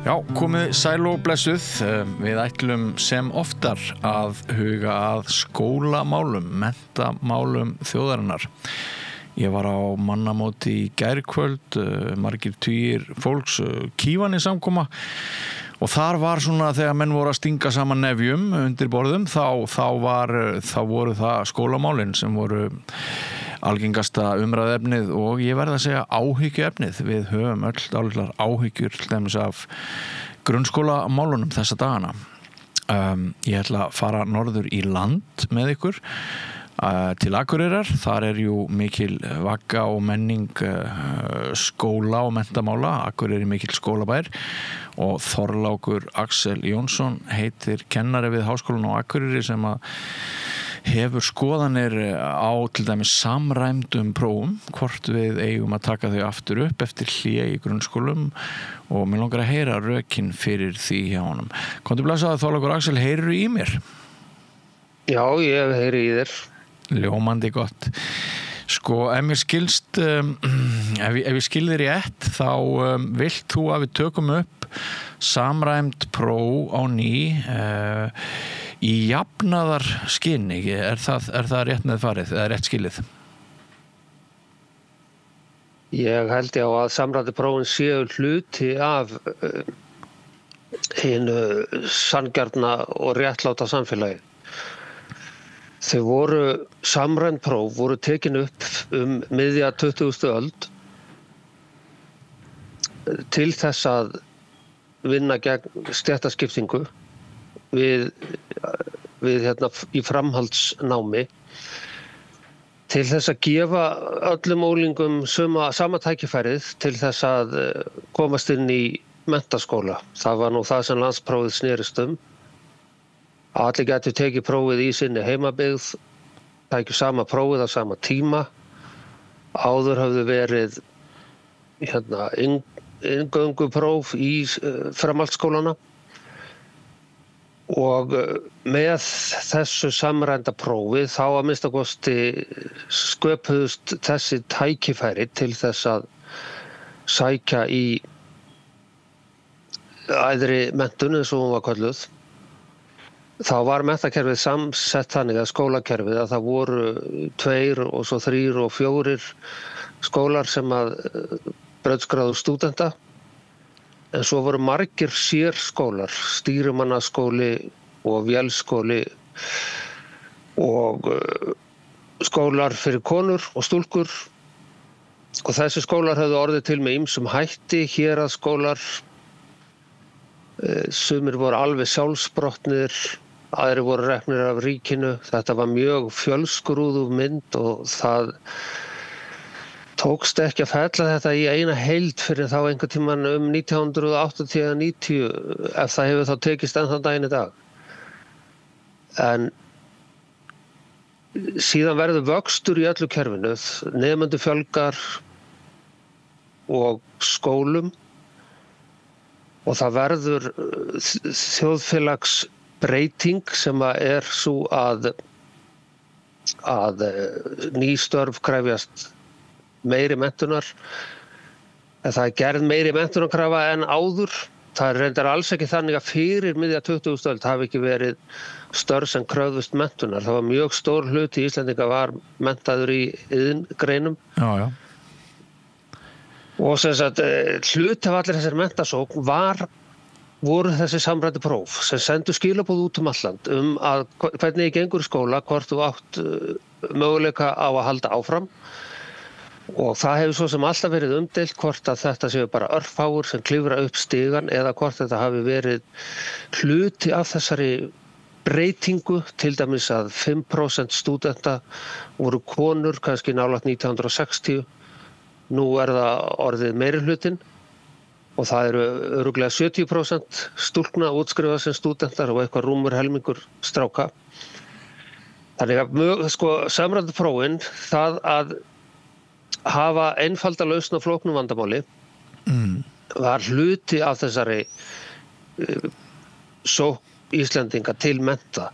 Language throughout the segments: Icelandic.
Já, komið sæl og blessuð. Við ætlum sem oftar að huga að skólamálum, menntamálum þjóðarinnar. Ég var á mannamóti í gærkvöld, margir tugir fólks, kífani samkoma og þar var svona þegar menn voru að stinga saman nefjum undir borðum, þá voru það skólamálin sem voru algengasta umræðefnið og ég verð að segja áhyggjuefnið. Við höfum öll dálitlar áhyggjur til dæmis af grunnskólamálunum þessa dagana. Ég ætla að fara norður í land með ykkur til Akureyrar. Þar jú mikil vagga og menning skóla og menntamála. Akureyri mikil skólabær og Þorlákur Axel Jónsson heitir kennari við Háskólann á Akureyri sem að hefur skoðanir á til dæmis samræmdum prófum, hvort við eigum að taka þau aftur upp eftir hlé í grunnskólum og mér langar að heyra rökin fyrir því hjá honum. Komdu blessaður Þorlákur Axel, heyrirðu í mér? Já, ég heyri í þér. Ljómandi gott. Sko, ef mér skilst, ef ég skil þér rétt, þá vilt þú að við tökum upp samræmd próf á ný í jafnaðarskyni. Er það rétt með farið, eða rétt skilið? Ég held ég á að samræmdu prófin séu hluti af hinu sanngjarna og réttláta samfélagi. Þau voru samræmd próf, voru tekin upp miðja 20. öld til þess að vinna gegn stéttaskiptingu við í framhaldsnámi til þess að gefa öllum ólingum sama tækifærið til þess að komast inn í menntaskóla. Það var nú það sem landsprófið snerist Allir gætu tekið prófið í sinni heimabyggð, tækju sama prófið á sama tíma. Áður höfðu verið inngöngupróf í framhaldsskólana og með þessu samræmda prófi þá að minnsta kosti sköpuðust þessi tækifæri til þess að sækja í æðri menntun eins og hún var kölluð. Þá var menntakerfið samsett þannig að skólakerfið að það voru 2 og svo 3 og 4 skólar sem að brautskráðu stúdenta. En svo voru margir sérskólar, stýrimannaskóli og vélskóli og skólar fyrir konur og stúlkur. Og þessi skólar höfðu orðið til með ýmsum hætti, héraðsskólar, sumir voru alveg sjálfsprottnir, aðrir voru reknir af ríkinu. Þetta var mjög fjölskrúðug mynd og það tókst ekki að fella þetta í eina heild fyrir þá einhvern tímann 1980-90 ef það hefur þá tekist enn þann daginn í dag. En síðan verður vöxtur í öllu kerfinu, nemendur fjölgar og skólum og það verður þjóðfélagsbreyting sem er svo að ný störf krefjast meiri menntunar. En það gerð meiri menntunarkrafa en áður. Það reyndar alls ekki þannig að fyrir miðja 20. öld hafi ekki verið störf sem kröfðust menntunar. Það var mjög stór hluti Íslendinga var menntaður í iðngreinum. Já. Og sem sagt hluti af allir þessar mentasókn voru þessi samræmdu próf sem sendu skilaboð út alland að hvernig gengur í skóla, hvort þú átt möguleika á að halda áfram. Og það hefur svo sem alltaf verið umdeilt hvort að þetta séu bara örfáir sem klifra upp stigann eða hvort þetta hafi verið hluti af þessari breytingu, til dæmis að 5% stúdenta voru konur kannski nálægt 1960. Nú það orðið meiri hlutin og það eru örugglega 70% stúlkna útskrifað sem stúdentar og eitthvað rúmur helmingur stráka. Þannig að samræmdu prófin, það að hafa einfalda lausn á flóknu vandamáli var hluti af þessari sókn Íslendinga til mennta.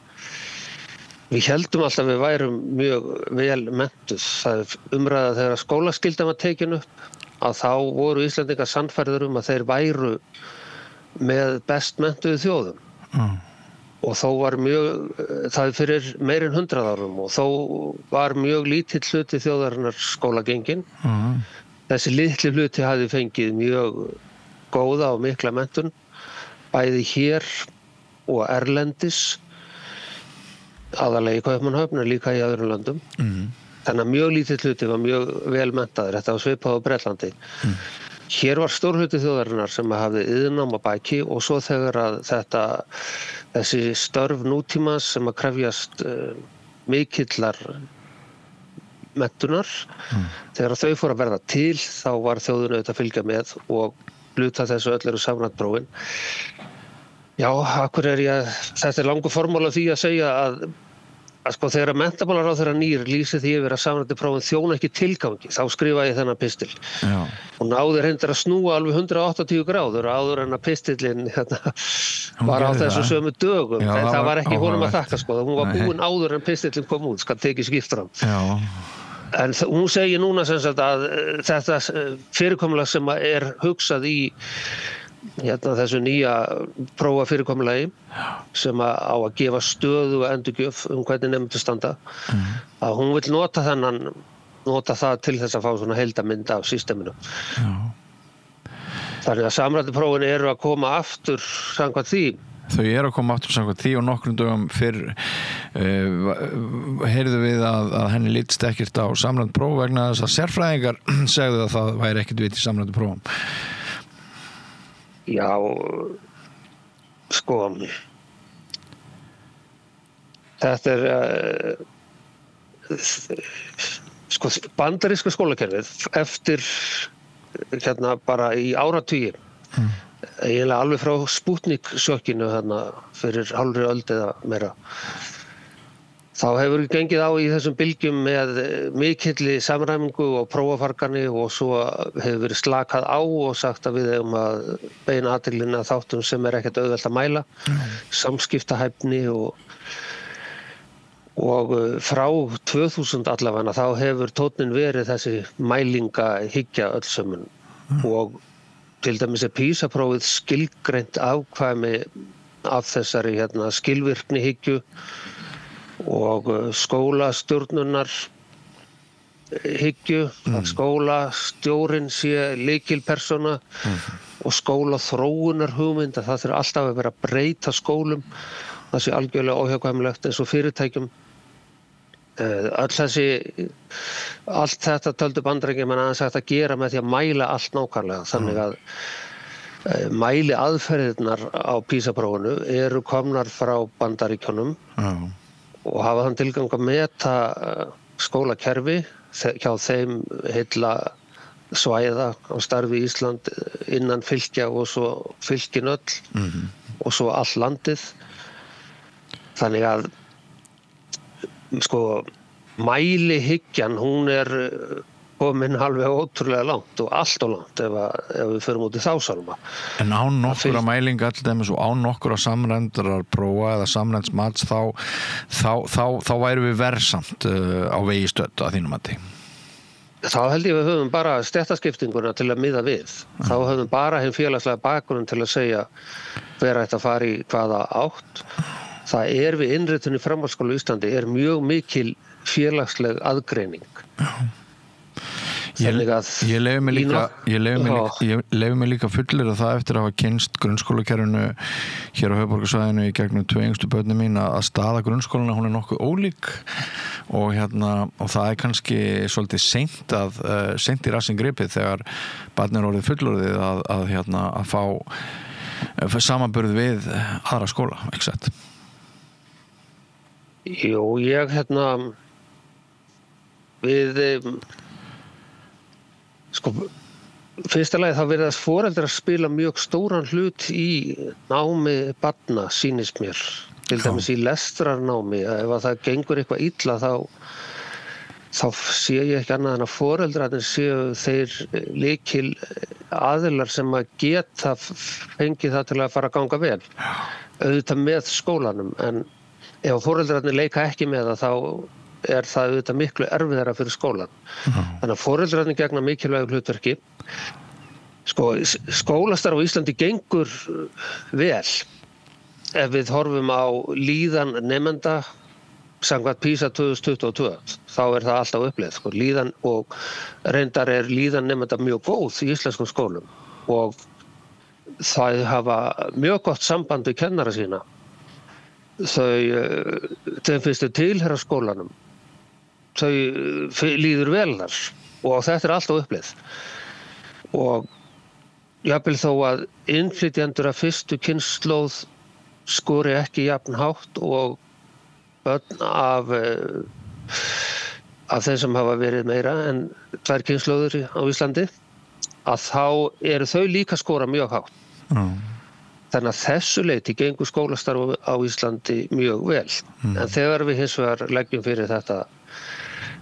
Við héldum alltaf við værum mjög vel menntuð. Það umræða þegar skólaskyldan var tekin upp að þá voru Íslendingar sannfærðir að þeir væru með best menntuðu þjóðum. Og þó var það fyrir meir en 100 árum og þó var mjög lítill hluti þjóðarinnar skólagengin. Þessi litli hluti hafði fengið mjög góða og mikla menntun, bæði hér og erlendis, aðallega í Kaupmannahöfn en líka í öðrum löndum. Þannig að mjög lítill hluti var mjög vel menntaður. Þetta var svipað á Bretlandi. Hér var stór hluti þjóðarinnar sem hafði iðnnám að baki og svo þegar að þessi störf nútímans sem að krefjast mikillar menntunar, þegar þau fóru að verða til þá var þjóðin auðvitað að fylgja með og hluta þessu öll eru samræmt prófin. Já, þetta langur formál af því að segja að sko þegar menntamálaráðherra nýr lýsi því yfir að samræmdu prófin þjóna ekki tilgangi, þá skrifa ég þennan pistil. Já. Og náði reyndar að snúa alveg 180 gráður áður en að pistillinn var á þessu sömu dögum. Já, það var ekki honum að þakka sko, hún var búin áður en pistillinn kom út, skal tekið skiptur hann. Já. En hún segir núna sem sagt að þetta fyrirkomulag sem er hugsað í þessu nýja prófafyrirkomulagi sem á að gefa stöðu og endurgjöf hvernig nemendur standa, að hún vill nota það til þess að fá svona heildarmynd af systeminu. Já. Þannig að samræmdu prófin eru að koma aftur samkvæmt því. Þau eru að koma aftur samkvæmt því og nokkrum dögum fyrr heyrðu við að henni lítist ekkert á samræmdu próf vegna þess að sérfræðingar segðu að það væri ekkert vit í samræmdu prófum. Já, sko, þetta sko, bandaríska skólakerfið eftir bara í áratugi, eiginlega alveg frá Sputnik-sjokkinu fyrir hálfri öld eða meira. Þá hefur gengið á í þessum bylgjum með mikilli samræmingu og prófafargani og svo hefur verið slakað á og sagt að við eigum að beina athyglinni að þáttum sem ekkert auðvelt að mæla, samskiptahæfni og frá 2000 allavega þá hefur tónninn verið þessi mælingahyggja öll sömun og til dæmis PISA-prófið skilgreint afkvæmi af þessari skilvirknihyggju og skólastjórnunar hyggju, að skólastjórinn sé lykilpersóna og skólaþróunar hugmynd að það þurfi alltaf að vera að breyta skólum, það sé algjörlega óhjákvæmilegt eins og fyrirtækjum. Allt þetta töldu Bandaríkjamenn aðeins hægt að gera með því að mæla allt nákvæmlega, þannig að mæli aðferðirnar á PISA-prófinu eru komnar frá Bandaríkjunum og hafa þann tilgang að meta skólakerfi hjá þeim heilla svæða á starfi í Ísland innan fylkja og svo fylkin öll og svo all landið. Þannig að sko mælihyggjan hún komin alveg ótrúlega langt og allt of langt ef við förum út í þá sálma. En án nokkur að mælinga alltaf og án nokkur að samræmdrar prófa eða samræmdsmats þá væru við versamt á vegi stödd að þínum mati. Þá held ég við höfum bara stéttaskiptinguna til að miða við. Þá höfum bara hinn félagslega bakgrunn til að segja hver ætti að fara í hvaða átt. Það við innritun í framhaldsskóla í Íslandi mjög mikil félagsleg aðgreining. Ég leyfi mig líka fullir að það eftir að hafa kynnst grunnskólakerfinu hér á höfuðborgarsvæðinu í gegnum 2 yngstu börnin mín að staða grunnskólana hún nokkuð ólík og það kannski svolítið seint í rassinn gripið þegar barnið orðið fullorðið að fá samanburð við aðra skóla, ekki satt? Jú, sko, fyrsta lagi þá virðast foreldrar spila mjög stóran hlut í námi barna, sýnist mér. Til dæmis í lestrarnámi, ef að það gengur eitthvað illa þá sé ég ekki annað en að foreldrarnir séu þeir lykil aðilar sem að geta fengið það til að fara að ganga vel. Auðvitað með skólanum, en ef foreldrarnir leika ekki með það, þá það auðvitað miklu erfiðara fyrir skólan. Þannig að foreldrarnir gegna mikilvægu hlutverki. Sko, skólastarf á Íslandi gengur vel ef við horfum á líðan nemenda samkvæmt PISA 2022, þá það alltaf uppleið. Sko, líðan og reyndar líðan nemenda mjög góð í íslenskum skólum og það hafa mjög gott samband við kennara sína. Þeim finnst þau tilheyra skólanum. Þau líður vel þar og þetta alltaf uppleið. Og jafnvel þó að innflytjendur af fyrstu kynslóð skori ekki jafn hátt og börn af þeim sem hafa verið meira en 2 kynslóðir á Íslandi, að þá eru þau líka skora mjög hátt. Þannig að þessu leyti gengur skólastarf á Íslandi mjög vel. En þegar við hins vegar leggjum fyrir þetta,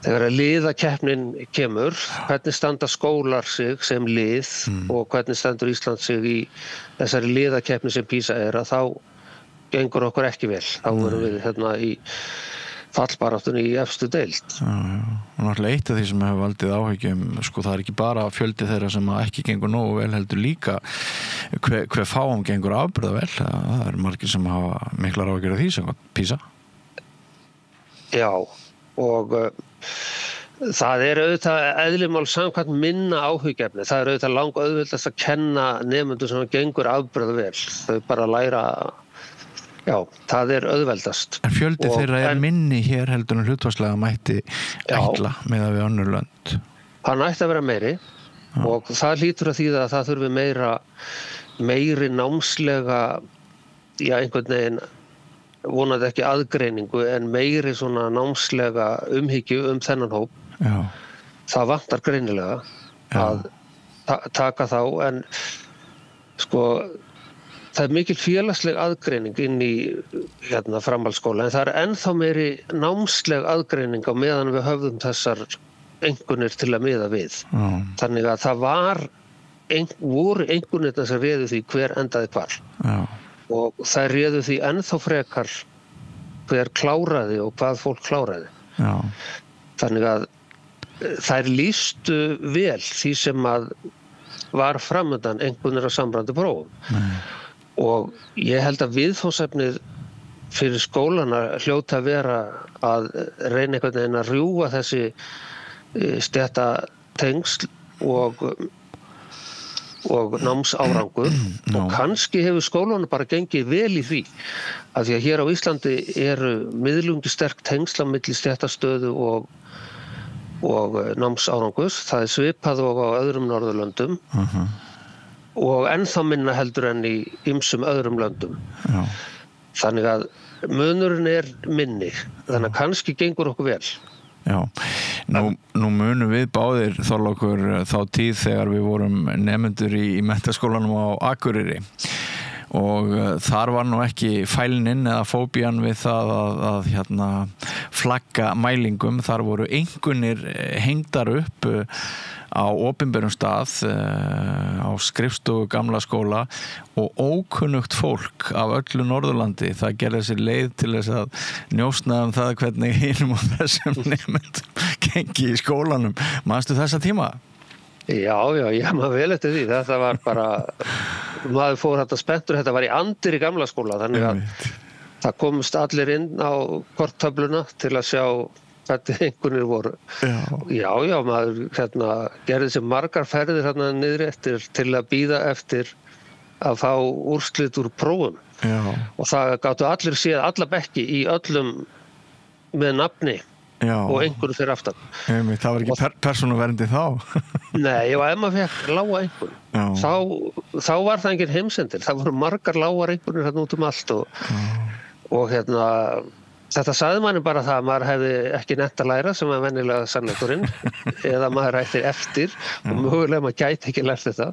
þegar liðakeppnin kemur, hvernig standa skólar sig sem lið og hvernig stendur Ísland sig í þessari liðakeppni sem PISA að þá gengur okkur ekki vel. Þá erum við í fallbaráttunni í efstu deild. Og náttúrulega eitt af því sem hefur valdið áhyggjum, sko, það ekki bara fjöldi þeirra sem ekki gengur nógu vel, heldur líka hver fáum gengur afburða vel. Það margir sem hafa miklar áhyggjur af því sem PISA. Já, og það auðvitað eðlimál samkvæmt minna áhugjefni. Það auðvitað langauðveldast að kenna nemendum sem gengur afburða vel. Þau bara læra. Já, það auðveldast. En fjöldi þeirra minni hér heldur en hlutfallslega mætti ætla miðað við önnur lönd. Hann ætti að vera meiri og það hlýtur að þýða að það þurfi meiri námslega, einhvern veginn, vonandi ekki aðgreiningu, en meiri svona námslega umhyggju þennan hóp. Já. Það vantar greinilega að taka þá, en sko, það mikil félagsleg aðgreining inn í framhaldsskóla, en það ennþá meiri námsleg aðgreining á meðan við höfðum þessar einkunnir til að miða við. Þannig að það voru einkunnirnar sem réðu því hver endaði hvar. Og það réðu því ennþá frekar hver kláraði og hvað fólk kláraði. Þannig að þær lýstu vel því sem að var framundan einkunnir á samræmdu prófum. Og ég held að viðfangsefnið fyrir skólana hljóta að vera að reyna einhvern veginn að rjúfa þessi stéttatengsl og námsárangur og kannski hefur skólanu bara gengið vel í því, af því að hér á Íslandi eru miðlungi sterk tengsl á milli stéttastöðu og námsárangus. Það svipað og á öðrum Norðurlöndum. Og ennþá minna heldur en í ýmsum öðrum löndum. Þannig að munurinn minni, þannig að kannski gengur okkur vel. Já, nú munum við báðir, Þorlákur, þá tíð þegar við vorum nemendur í menntaskólanum á Akureyri og þar var nú ekki fælnin eða fóbían við það að flagga mælingum. Þar voru einkunnir hengdar upp á opinberum stað á skrifstofu gamla skóla og ókunnugt fólk af öllu Norðurlandi, það gerði sér leið til þess að njósna það hvernig hinum og þessum nemendum gengi í skólanum. Manstu þessa tíma? Já, ég maður vel eftir því. Þetta var bara, maður fór þetta spenntur, þetta var í Andir í gamla skóla, þannig að það komst allir inn á korttöfluna til að sjá hvernig einhvernir voru. Já, maður gerði sér margar ferðir niður eftir til að bíða eftir að fá úrslit úr prófum. Og það gátu allir séð alla bekki í öllum með nafni. Og einhverju fyrir aftan. Það var ekki persónuverndi þá? Nei, ef maður fekk lága einhverju, þá var það engin heimsendir. Það voru margar lágar einhverjur út allt og þetta sagði manni bara það að maður hefði ekki nefnt að læra sem er venjulega sannleikurinn eða maður ættir eftir og mögulega maður gæti ekki lært þetta.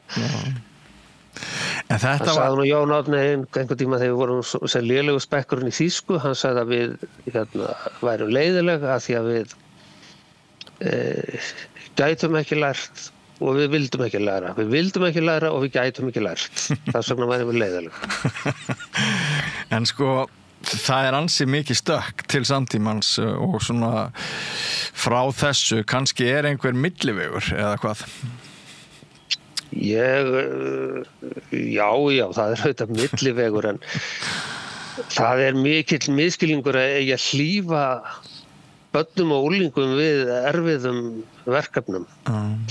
En þetta hann sagði nú Jón Árni einhvern tíma þegar við vorum sem lélegu spekkurinn í þýsku, hann sagði að við værum leiðileg að því að við gætum ekki lært og við vildum ekki læra. Við vildum ekki læra og við gætum ekki lært. Þess vegna værum við leiðileg. En sko, það ansi mikið stökk til samtímans og svona frá þessu kannski einhver millivegur eða hvað? Já, það auðvitað millivegur en það mikill misskilningur að eiga hlífa börnum og úlingum við erfiðum verkefnum.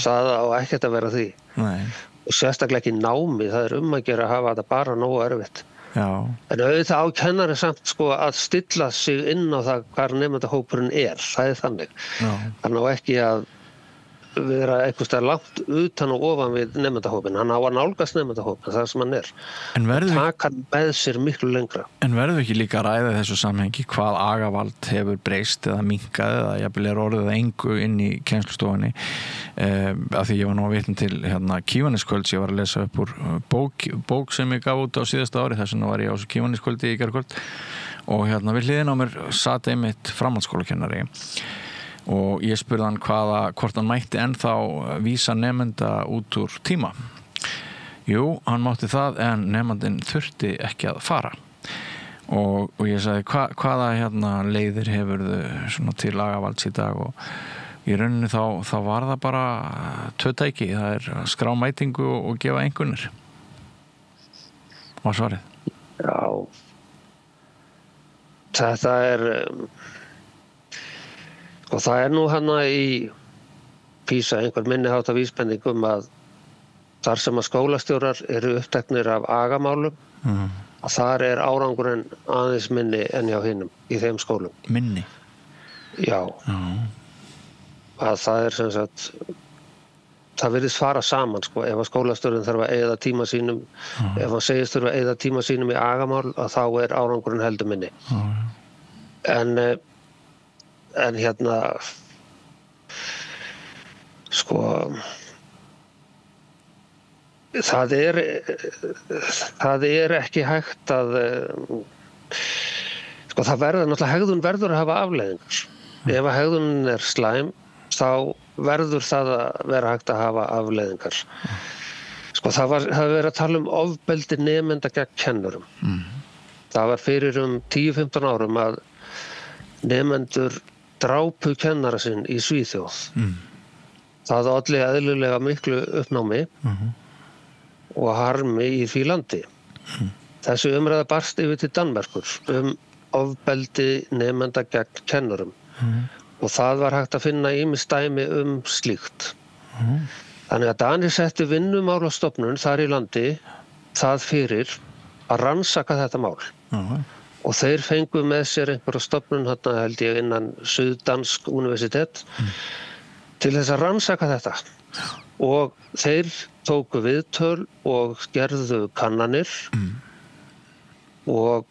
Það á ekkert að vera því. Nei. Og sérstaklega ekki námi, það að gera að hafa þetta bara nógu erfitt. Já. En auðvitað á kennari samt sko að stilla sig inn á það hvar nemendahópurinn það þannig. Já. Hann á ekki að vera einhvers staðar langt utan og ofan við nemendahópinn. Hann á að nálgast nemendahópinn, það sem hann En taka hann með sér miklu lengra. En verður ekki líka að ræða þessu samhengi hvað agavald hefur breyst eða minnkað eða jafnvel orðið engu inn í kennslustofunni af því ég var nú að vitna til Kívanisskvölds, ég var að lesa upp úr bók sem ég gaf út á síðasta ári, þess vegna var ég á þessu Kívanisskvöldi í gærkvöld og við hliðina á mér sat einmitt framhaldsskólakennari og ég spurði hann hvort hann mætti ennþá vísa nemenda út úr tíma. Jú, hann mátti það en nemandinn þurfti ekki að fara og ég sagði hvaða leiðir hefurðu svona til agavalds í dag og í rauninni þá var það bara tvö tæki, það að skrá mætingu og gefa einkunnir. Var svarið? Já, þetta og það nú hana í PISA einhver minniháttar vísbending að þar sem að skólastjórar eru uppteknir af agamálum að þar árangurinn aðeins minni en hjá hinum í þeim skólum. Minni? Já. Að það sem sagt það virðist fara saman sko, ef að skólastjórinn þarf að eyða tíma sínum ef hann segist þurfa að eyða tíma sínum í agamál að þá árangurinn heldur minni. En sko það ekki hægt að sko það hegðun verður að hafa afleiðingar. Ef að hegðunin slæm þá verður það að vera hægt að hafa afleiðingar. Sko það verið að tala ofbeldi nemenda gegn kennurum. Það var fyrir 10-15 árum að nemendur drápu kennara sinn í Svíþjóð. Það olli eðlilega miklu uppnámi og harmi í því landi. Þessi umræða barst yfir til Danmerkur ofbeldi nemenda gegn kennurum og það var hægt að finna ýmis dæmi slíkt. Þannig að Danir settu Vinnumálastofnun þar í landi það fyrir að rannsaka þetta mál. Og þeir fengu með sér einhverja stofnun held ég innan Suðdansk universitet til þess að rannsaka þetta og þeir tóku viðtöl og gerðu kannanir og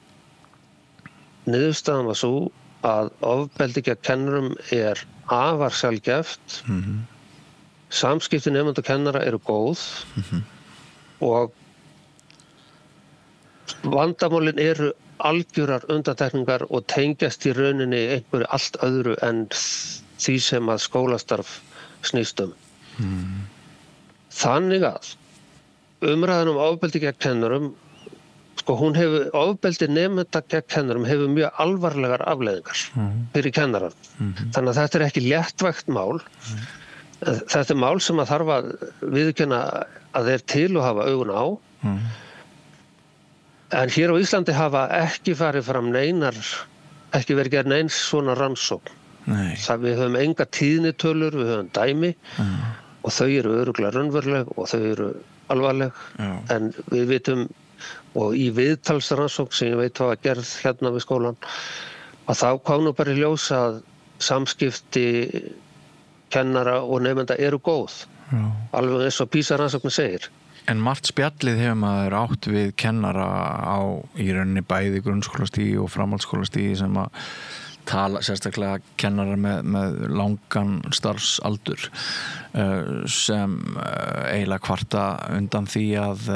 niðurstaðan var sú að ofbeldi gegn kennurum afar sjaldgæft samskipti nemenda og kennara eru góð og vandamálin eru algjörar undantekningar og tengjast í rauninni einhverju allt öðru en því sem að skólastarf snýst Þannig að umræðan ofbeldi gegn kennurum sko ofbeldi nemenda gegn kennurum hefur mjög alvarlegar afleiðingar fyrir kennaran. Þannig að þetta ekki léttvægt mál. Þetta mál sem að þarf að viðurkenna að til og hafa augun á. En hér á Íslandi hafa ekki farið fram ekki verið gerð neins svona rannsókn. Við höfum enga tíðnitölur, við höfum dæmi og þau eru örugglega raunveruleg og þau eru alvarleg. En við vitum, og í viðtalsrannsókn sem ég veit var gerð hérna við skólann, að þá kom nú bara í ljós að samskipti kennara og nemenda eru góð. Alveg eins og PISA-rannsóknin segir. En margt spjallið hefur maður átt við kennara í rauninni bæði grunnskólastigi og framhaldsskólastigi sem að tala sérstaklega kennara með langan starfsaldur sem eiginlega kvarta undan því að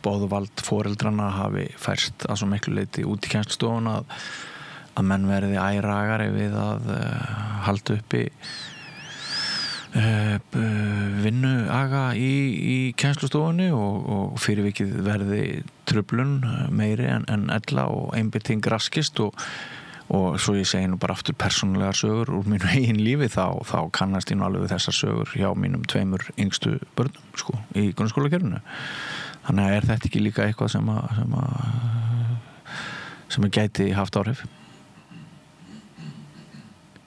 boðvald foreldrana hafi færst að svo miklu leyti út í kennslustofuna að menn verði æragari við að halda uppi vinnuaga í kennslustofunni og fyrir vikið verði truflun meiri en ella og einbytting raskist og svo ég segi nú bara aftur persónulegar sögur úr mínu eigin lífi þá kannast ég nú alveg við þessar sögur hjá mínum 2 yngstu börnum sko, í grunnskólakerfinu. Þannig að þetta ekki líka eitthvað sem gæti haft áhrif?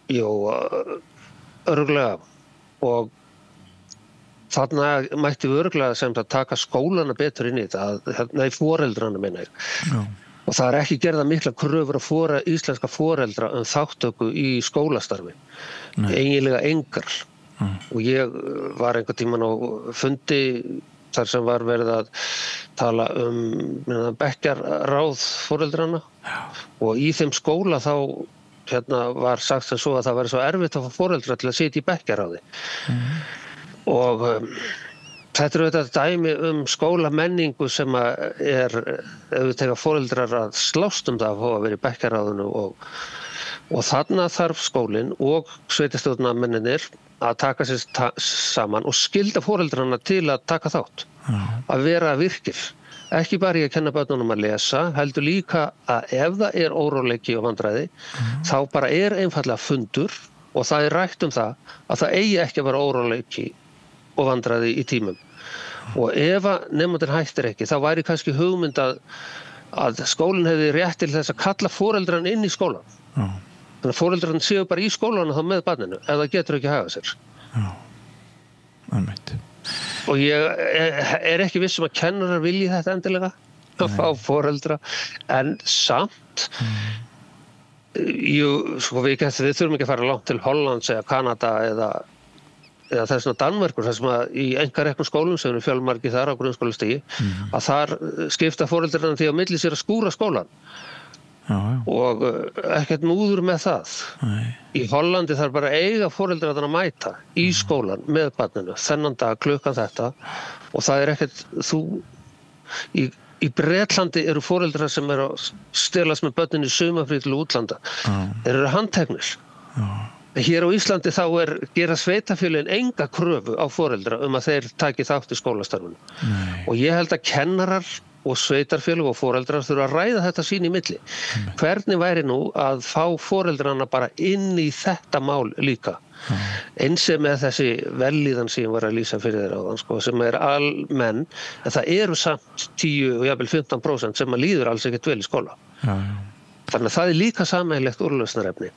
Jú, örugglega og þarna mætti við örugglega sem að taka skólana betur inn í þetta, nei, foreldrana meina ég. Já. Og það ekki gerða mikla kröfur að íslenska foreldra þáttöku í skólastarfi. Eiginlega engar. Og ég var einhvern tímann á fundi þar sem var verið að tala bekkjarráð foreldrana og í þeim skóla þá var sagt sem svo að það væri svo erfitt að fá foreldra til að sitja í bekkjarráði. Og þetta auðvitað dæmi skólamenningu sem ef við teka foreldrar að slást það að fá að vera í bekkjarráðinu og þarna þarf skólinn og sveitarstjórnarmennirnir að taka sér saman og skylda foreldrana til að taka þátt, að vera virkir. Ekki bara í að kenna börnunum að lesa, heldur líka að ef það óróleiki og vandræði, þá bara einfaldlega fundur og það rætt það að það eigi ekki að vera óróleiki og vandræði í tímum. Og ef nemandinn hættir ekki, þá væri kannski hugmynd að skólinn hefði rétt til þess að kalla foreldran inn í skólan. Þannig að foreldran séu bara í skólanum þá með barninu, ef það getur ekki haga sér. Já, einmitt. Og ég ekki viss að kennarar vilji þetta endilega, að fá foreldra, en samt, við þurfum ekki að fara langt til Hollands eða Kanada eða þessna Danmerkur, þar sem að í einkareknum skólum sem eru fjölmargir þar á grunnskólastigi, að þar skipta foreldrarna því á milli sér að skúra skólan. Og ekkert múður með það. Í Hollandi þarf bara eiga foreldrarna að mæta í skólan með barninu þennan dag klukkan þetta og það ekkert í Bretlandi eru foreldrar sem eru að stelast með börnin í sumarfrí til útlanda. Þeir eru handteknir. Hér á Íslandi þá gera sveitarfélögin enga kröfu á foreldra að þeir taki þátt í skólastarfinu. Og ég held að kennarar og sveitarfélög og foreldrar þurfa að ræða þetta sín í milli. Hvernig væri nú að fá foreldrana bara inn í þetta mál líka? Eins með þessi vellíðan sem ég var að lýsa fyrir þér áðan, sem almenn, en það eru samt 10 og jafnvel 15% sem að líður alls ekkert vel í skóla. Þannig að það líka sameiginlegt úrlausnarefni.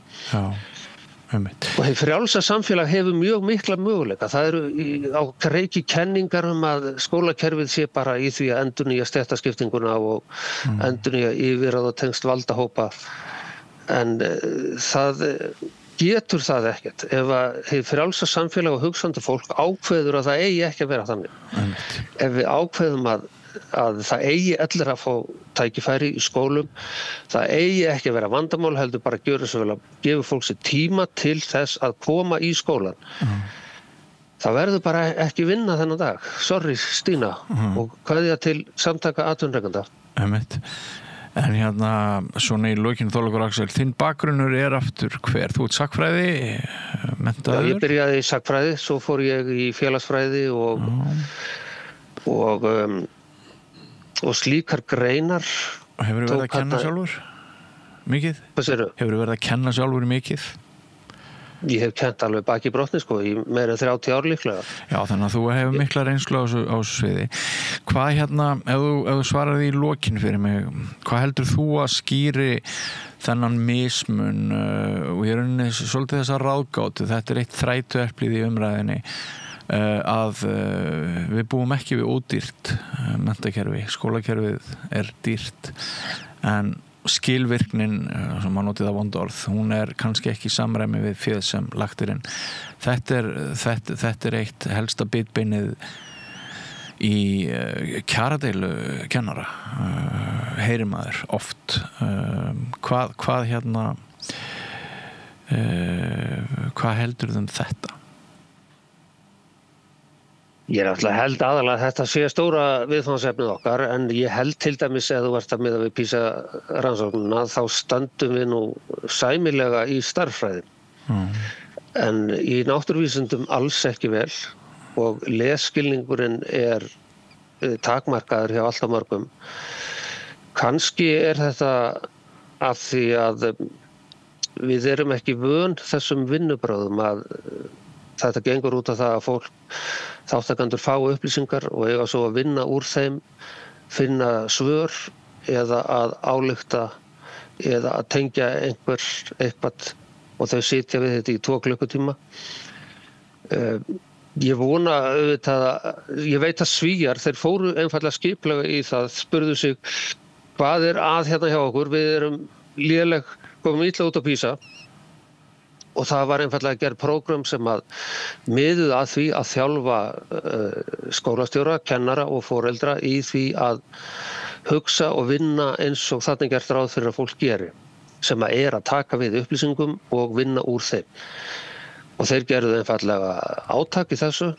Og hið frjálsa samfélag hefur mjög mikla möguleika. Það eru á kreiki kenningar að skólakerfið sé bara í því að endurnýja stéttaskiptinguna og endurnýja yfirráð og tengsl valdahópa. En það getur það ekkert. Ef hið frjálsa samfélag og hugsandi fólk ákveður að það eigi ekki að vera þannig. Ef við ákveðum að það eigi allir að fá tækifæri í skólum, það eigi ekki að vera vandamál, heldur bara að gjöra svo vel að gefa fólk sér tíma til þess að koma í skólan. Það verður bara ekki vinna þennan dag. Sorry Stína og kveðja til samtaka atvinnurekenda. En svona í lokin Þorlákur Axel, þinn bakgrunnur aftur hver? Þú ert sagnfræði, menntaður? Já, ég byrjaði í sagnfræði, svo fór ég í félagsfræði og slíkar greinar. Hefur verið að kenna sjálfur? Mikið? Hvað segirðu? Hefur verið að kenna sjálfur mikið? Ég hef kennt alveg baki brotni í meira en 30 ár líklega. Já, þannig að þú hefur mikla reynslu á þessu sviði. Hvað ef þú svarar því í lokin fyrir mig, hvað heldur þú að skýri þennan mismun og ég rauninni svolítið þessa ráðgátu, þetta eitt þrætueplið í umræðinni, að við búum ekki við ódýrt menntakerfi, skólakerfið dýrt en skilvirknin, sem maður notið það vondorð, hún kannski ekki í samræmi við féð sem lagt inn. Þetta eitt helsta bitbeinið í kjaradeilu kennara, heyrir maður oft. Hvað heldur um þetta? Ég alltaf held aðalega að þetta sé stóra viðfangsefnið okkar, en ég held til dæmis ef þú ert að miða við PISA-rannsóknina, þá stöndum við nú sæmilega í stærðfræði. En í náttúruvísindum alls ekki vel og lesskilningurinn takmarkaður hjá alltaf mörgum. Kannski þetta af því að við erum ekki vön þessum vinnubrögðum að þetta gengur út af það að fólk þátttakendur fá upplýsingar og eiga svo að vinna úr þeim, finna svör eða að álykta eða að tengja eitthvað og þau sitja við þetta í 2 klukkutíma. Ég vona auðvitað ég veit að Svíar, þeir fóru einfaldlega skiplega í það, spurðu sig hvað að hérna hjá okkur, við erum léleg, komum illa út á PISA og það var einfaldlega gerð prógram sem að miðuðu að því að þjálfa skólastjóra, kennara og foreldra í því að hugsa og vinna eins og þarna gert ráð fyrir að fólk geri, sem að taka við upplýsingum og vinna úr þeim. Og þeir gerðu einfaldlega átak í þessu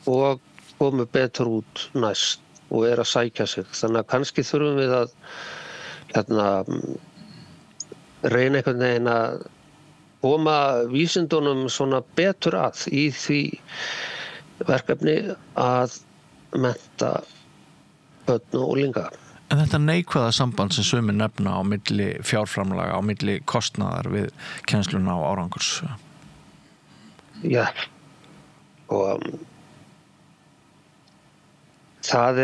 og komu betur út næst og að sækja sig. Þannig að kannski þurfum við að reyna einhvern veginn að koma vísindunum svona betur að í því verkefni að mennta börn og unglinga. En þetta neikvæða samband sem sumir nefna á milli fjárframlaga, á milli kostnaðar við kennsluna og árangurs. Já, og það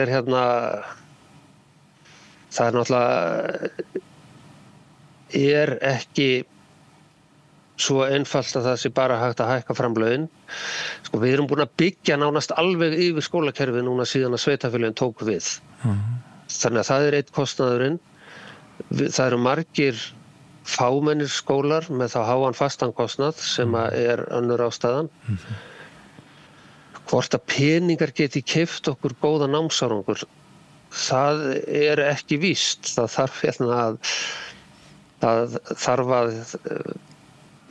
náttúrulega ekki svo einfalt að það sé bara hægt að hækka framlögin. Sko, við erum búin að byggja nánast alveg yfir skólakerfið núna síðan að sveitarfélögin tóku við. Þannig að það einn kostnaðurinn. Það eru margir fámennir skólar með þá háan fastan kostnað sem önnur ástæðan. Hvort að peningar geti keypt okkur góða námsárangur, það ekki víst. Það þarf að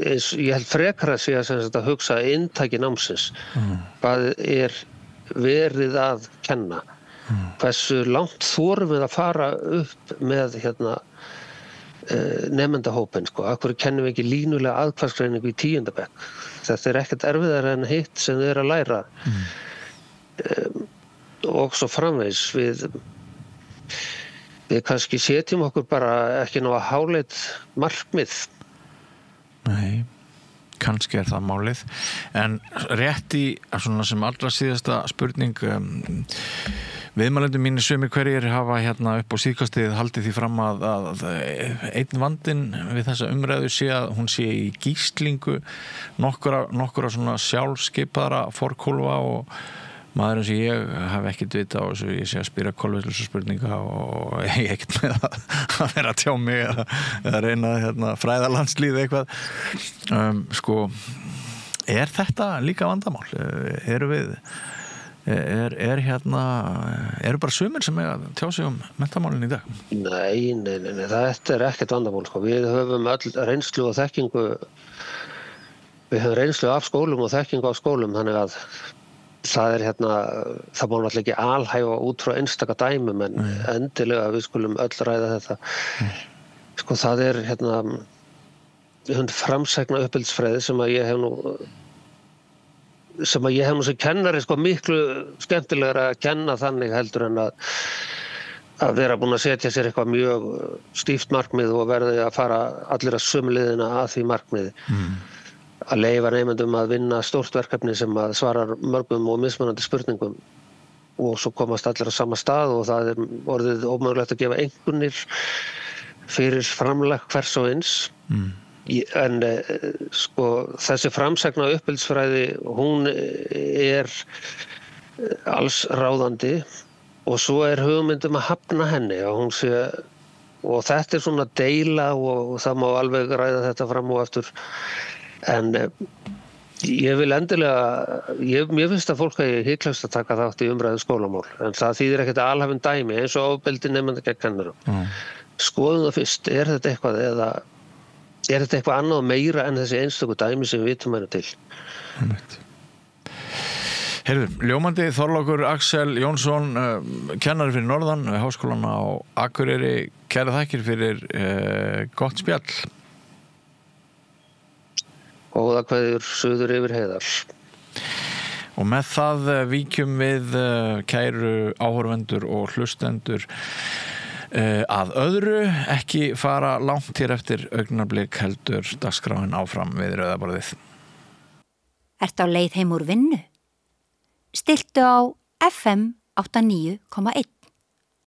ég held frekar að sé að hugsa inntaki námsins. Hvað verið að kenna? Hversu langt þorum við að fara upp með nemendahópinn, sko. Af hverju kennum við ekki línulega aðkvæðsgreiningu í 10. bekk? Þetta ekkert erfiðara en hitt sem þið að læra. Og svo framvegis við kannski setjum okkur bara ekki ná að háleit markmið. Nei, kannski það málið. En rétt í svona sem allra síðasta spurning, viðmælendur mínir sumir hverjir hafa upp á síðkastið haldið því fram að einn vandinn við þessa umræðu sé að hún sé í gíslingu nokkura svona sjálfskipaðra forkólfa og maður eins og ég hef ekkert vita á þessu, ég sé að spyrja kolvetlusa spurninga og ég ekkert með að vera að tjá mig eða reyna fræða landslíð eitthvað. Sko, þetta líka vandamál? Eru bara sumir sem tjá sig menntamálin í dag? Nei, þetta ekkert vandamál, sko. Við höfum öll reynslu og þekkingu, við höfum reynslu af skólum og þekkingu af skólum, þannig að það það má náttúrulega ekki alhæfa út frá einstaka dæmum en endilega við skulum öll ræða þetta. Sko, það framsækna uppeldisfræði sem ég hef nú sem kennari, sko, miklu skemmtilegra að kenna þannig heldur en að vera búin að setja sér eitthvað mjög stíft markmið og verði að fara allir að sömu leiðina að því markmiði. Að leyfa nemendum að vinna stórt verkefni sem að svarar mörgum og mismunandi spurningum og svo komast allir á sama stað og það orðið ómögulegt að gefa einkunnir fyrir framlag hvers og eins. En sko, þessi framsækna uppeldisfræði, hún alls ráðandi og svo hugmyndum að hafna henni og hún sé, og þetta svona deila og það má alveg ræða þetta fram og aftur. En ég vil endilega, mér finnst að fólk hiklaust að taka þátt í umræðu skólamál, en það þýðir ekkert að alhæfum dæmi eins og ofbeldi nemenda gegn kennurum. Skoðum það fyrst, þetta eitthvað eða þetta eitthvað annað og meira en þessi einstöku dæmi sem við vitum til? Heyrðu, ljómandi Þorlákur Axel Jónsson, kennari fyrir Norðan við Háskólann á Akureyri, kærar þakkir fyrir gott spjall. Góða kveðjur suður yfir heiðar. Og með það víkjum við, kæru áhorfendur og hlustendur, Að öðru, ekki fara langt hér eftir augnablik heldur dagskráin áfram við rauðaborðið. Ertu á leið heim úr vinnu? Stilltu á FM 89,1.